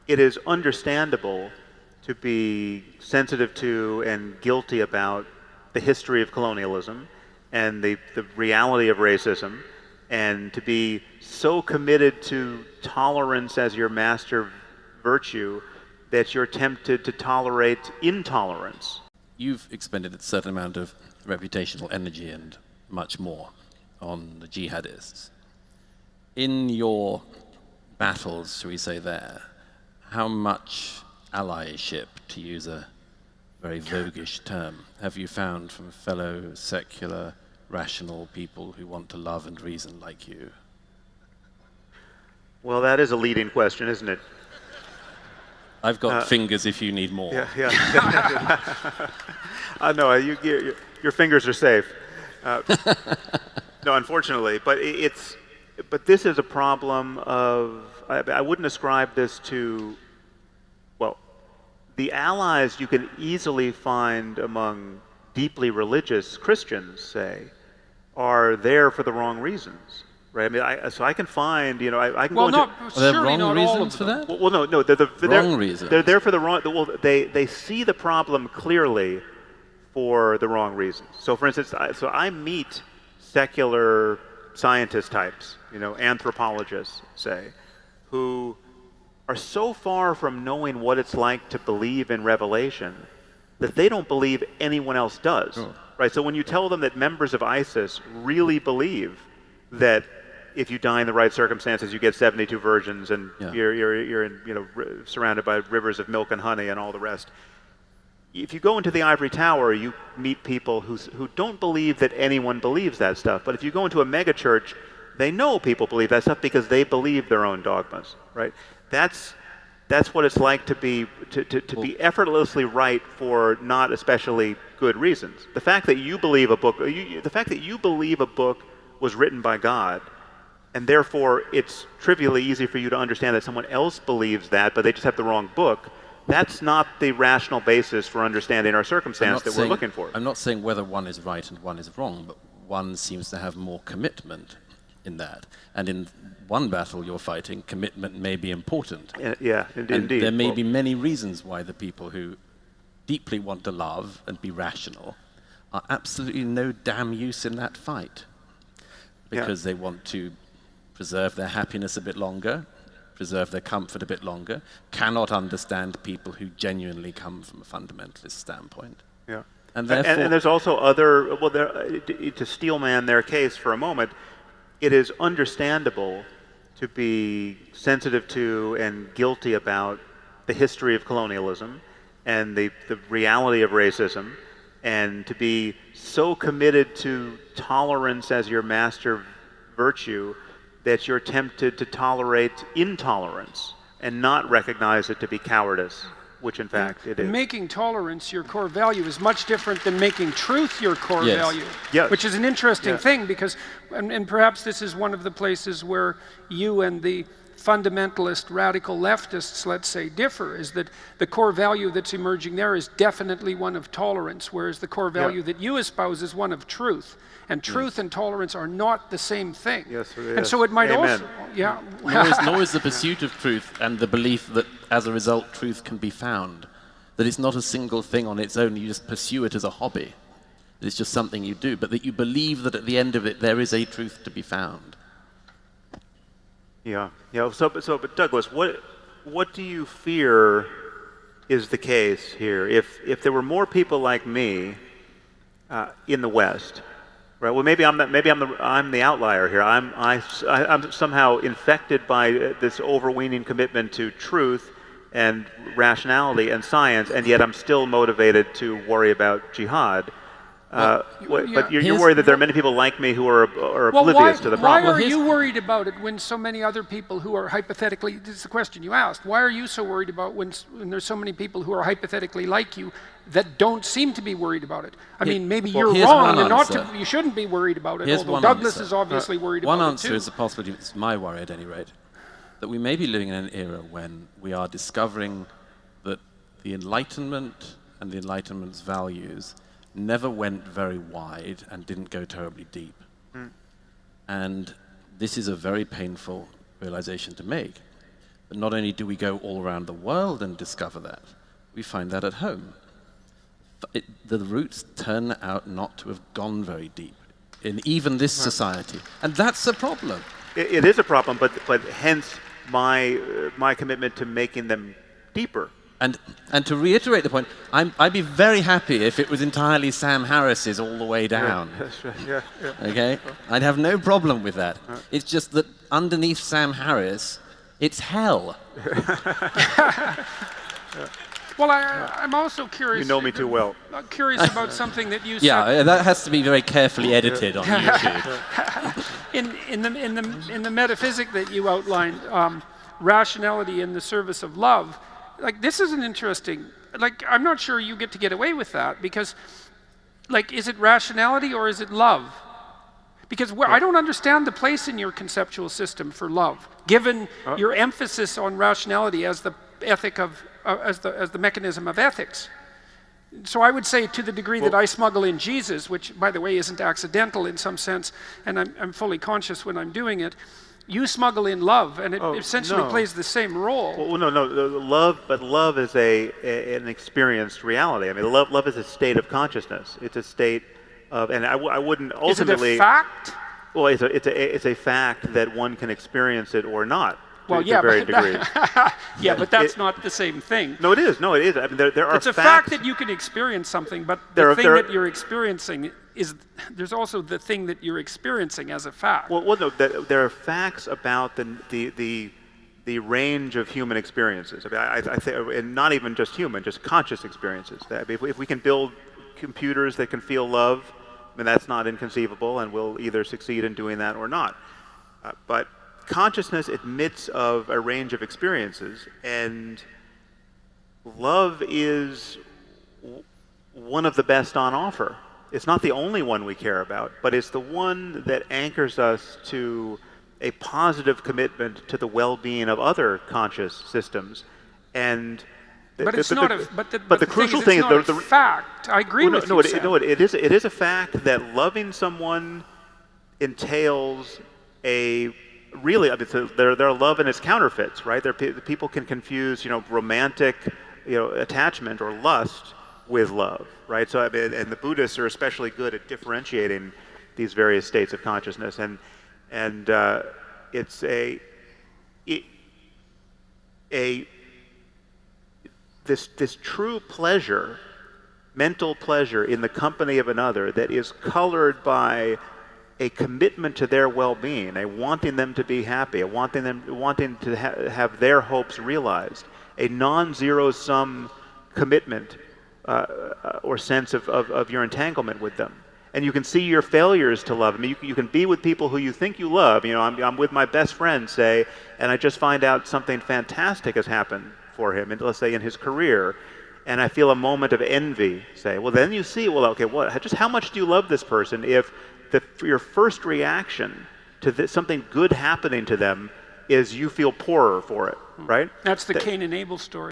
it is understandable to be sensitive to and guilty about the history of colonialism and the reality of racism, and to be so committed to tolerance as your master virtue that you're tempted to tolerate intolerance. You've expended a certain amount of reputational energy and much more on the jihadists. In your battles, shall we say there, how much allyship, to use a very voguish term, have you found from fellow secular, rational people who want to love and reason like you? Well, that is a leading question, isn't it? I've got fingers if you need more. Yeah. No, your fingers are safe. No, unfortunately, but this is a problem of, I wouldn't ascribe this to, well, the allies you can easily find among deeply religious Christians, say, are there for the wrong reasons. Right. I mean, so I can find, I can go into. Are there wrong reasons for that? Well, no, they're wrong reasons. They're there for the wrong. Well, they see the problem clearly for the wrong reasons. So, for instance, I meet secular scientist types, anthropologists, say, who are so far from knowing what it's like to believe in revelation that they don't believe anyone else does. Oh. Right. So when you tell them that members of ISIS really believe that if you die in the right circumstances, you get 72 virgins, and you're in, surrounded by rivers of milk and honey and all the rest. If you go into the ivory tower, you meet people who don't believe that anyone believes that stuff. But if you go into a megachurch, they know people believe that stuff because they believe their own dogmas, right? That's what it's like to be effortlessly right for not especially good reasons. The fact that you believe a book was written by God, and therefore it's trivially easy for you to understand that someone else believes that, but they just have the wrong book. That's not the rational basis for understanding our circumstance that we're looking for. I'm not saying whether one is right and one is wrong, but one seems to have more commitment in that. And in one battle you're fighting, commitment may be important. Yeah, indeed. There may be many reasons why the people who deeply want to love and be rational are absolutely no damn use in that fight. Because they want to preserve their happiness a bit longer, preserve their comfort a bit longer, cannot understand people who genuinely come from a fundamentalist standpoint. Yeah. And there's also other, to steelman their case for a moment, it is understandable to be sensitive to and guilty about the history of colonialism and the reality of racism, and to be so committed to tolerance as your master virtue that you're tempted to tolerate intolerance and not recognize it to be cowardice, which in fact it is. Making tolerance your core value is much different than making truth your core value, which is an interesting thing, because, and perhaps this is one of the places where you and the fundamentalist radical leftists, let's say, differ, is that the core value that's emerging there is definitely one of tolerance, whereas the core value that you espouse is one of truth. And truth and tolerance are not the same thing. Yes, and so it might also, nor is the pursuit of truth and the belief that as a result truth can be found, that it's not a single thing on its own, you just pursue it as a hobby. It's just something you do, but that you believe that at the end of it there is a truth to be found. But Douglas, what do you fear is the case here? If there were more people like me in the West, right? Well, maybe I'm the outlier here. I'm somehow infected by this overweening commitment to truth and rationality and science, and yet I'm still motivated to worry about jihad. But you're worried that there are many people like me who are oblivious to the problem. Why are you worried about it when so many other people who are hypothetically, this is the question you asked, why are you so worried about when there's so many people who are hypothetically like you that don't seem to be worried about it? I mean, maybe you're wrong and you shouldn't be worried about it, although Douglas is obviously worried about it too. One answer is a possibility, it's my worry at any rate, that we may be living in an era when we are discovering that the Enlightenment and the Enlightenment's values never went very wide and didn't go terribly deep. And this is a very painful realization to make, But not only do we go all around the world and discover that, we find that at home. The roots turn out not to have gone very deep in even this society. And that's a problem. It is a problem, but hence my commitment to making them deeper. And to reiterate the point, I'd be very happy if it was entirely Sam Harris's all the way down. Yeah, that's right. Yeah, yeah. Okay? I'd have no problem with that. It's just that underneath Sam Harris, it's hell. Well, I'm also curious. You know me too well. I'm curious about something that you said. Yeah, that has to be very carefully edited on YouTube. In the metaphysic that you outlined, rationality in the service of love, like this is an interesting, like I'm not sure you get away with that because, like, is it rationality or is it love? Because I don't understand the place in your conceptual system for love, given your emphasis on rationality as the ethic of, as the mechanism of ethics. So I would say, to the degree that I smuggle in Jesus, which by the way isn't accidental in some sense, and I'm fully conscious when I'm doing it, you smuggle in love, and it essentially plays the same role. Well, no, love is an experienced reality. I mean, love is a state of consciousness. It's a state of, and I wouldn't ultimately. Is it a fact? Well, it's a fact that one can experience it or not. Well, to varying degrees. Yeah, but that's not the same thing. No, it is. No, it is. I mean, there are It's a fact that you can experience something, but the thing that you're experiencing is, there's also the thing that you're experiencing as a fact. Well, no, there are facts about the range of human experiences. I mean, I think, and not even just human, just conscious experiences. That if we can build computers that can feel love, I mean, that's not inconceivable, and we'll either succeed in doing that or not. But consciousness admits of a range of experiences, and love is one of the best on offer. It's not the only one we care about, but it's the one that anchors us to a positive commitment to the well-being of other conscious systems. And but the crucial thing is the fact. I agree with you. It is a fact that loving someone entails a really, I mean, there are love and its counterfeits, right? People can confuse, romantic, attachment or lust with love, right? So, I mean, and the Buddhists are especially good at differentiating these various states of consciousness, and it's this true pleasure, mental pleasure in the company of another that is colored by a commitment to their well-being, a wanting them to be happy, a wanting to have their hopes realized, a non-zero-sum commitment or sense of your entanglement with them. And you can see your failures to love. I mean, you can be with people who you think you love. I'm with my best friend, say, and I just find out something fantastic has happened for him, and let's say in his career, and I feel a moment of envy, say, well, then you see, well, okay, just how much do you love this person if your first reaction to something good happening to them is you feel poorer for it, right? That's the Cain and Abel story.